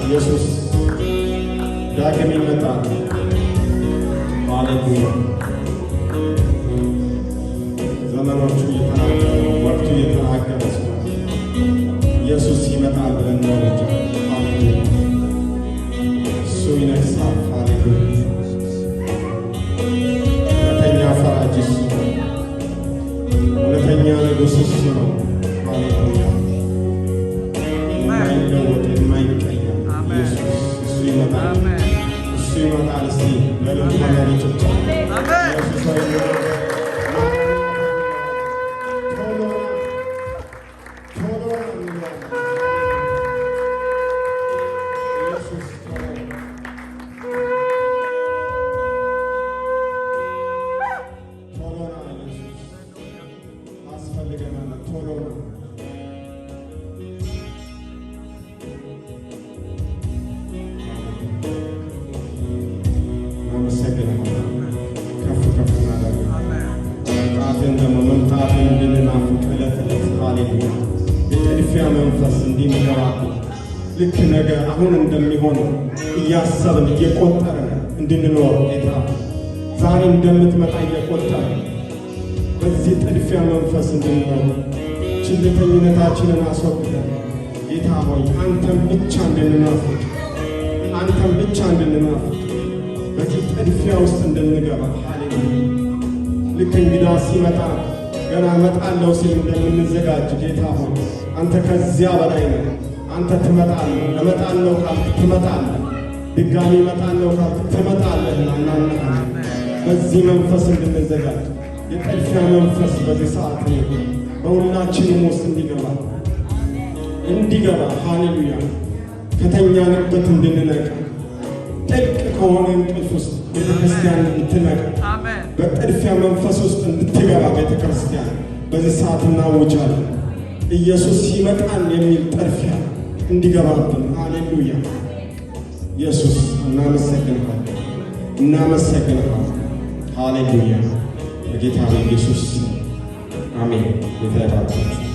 ኢየሱስ ዳግም ይመጣል። ሃሌሉያ። ዘመኖቹ እየተናገሩ ወቅቱ እየተናገረ ኢየሱስ ይመጣል ብለን ነው። ሃሌሉያ። እሱ ይነግሣል። ሃሌሉያ። እውነተኛ ፈራጅ እሱ ነው። እውነተኛ ንጉሥ እሱ ነው። ሃሌሉያ። የማይለወጥ የማይቀየር ኢየሱስ እሱ ይመጣል። እሱ ይመጣል። እስቲ ለልብ መሪጭ ኢየሱስ ሆይ የጥድፊያ መንፈስ እንዲመራ ልክ ነገ አሁን እንደሚሆነው እያሰብን እየቆጠርን እንድንኖር ጌታ ዛሬ እንደምትመጣ እየቆጠርን በዚህ ጥድፊያ መንፈስ እንድንኖር ችልተኝነታችንን አስወግደን ጌታ ሆይ አንተን ብቻ እንድንናፍቅ አንተን ብቻ እንድንናፍቅ በዚህ ጥድፊያ ውስጥ እንድንገባ ሃሌሉያ። ልክ እንግዳ ሲመጣ ገና እመጣለሁ ሲል እንደምንዘጋጅ ጌታ ሆይ አንተ ከዚያ በላይ ነህ። አንተ ትመጣለህ። እመጣለሁ ካልክ ትመጣለህ። ድጋሚ እመጣለሁ ካልክ ትመጣለህና እናምናለን። በዚህ መንፈስ እንድንዘጋጅ የጥድፊያ መንፈስ በዚህ ሰዓት በሁላችንም ውስጥ እንዲገባ ሃሌሉያ። ከተኛንበት እንድንነቃ ጥልቅ ከሆነ እንቅልፍ ውስጥ ቤተ ክርስቲያን እንድትነቃ በጥድፊያ መንፈስ ውስጥ እንድትገባ ቤተ ክርስቲያን በዚህ ሰዓት እናውጃለን። ኢየሱስ ይመጣል የሚል ጥድፊያ እንዲገባብን ሃሌሉያ። ኢየሱስ እናመሰግንሃለን፣ እናመሰግንሃለን። ሃሌሉያ። በጌታ በኢየሱስ አሜን። ጌታ ይባርካችሁ።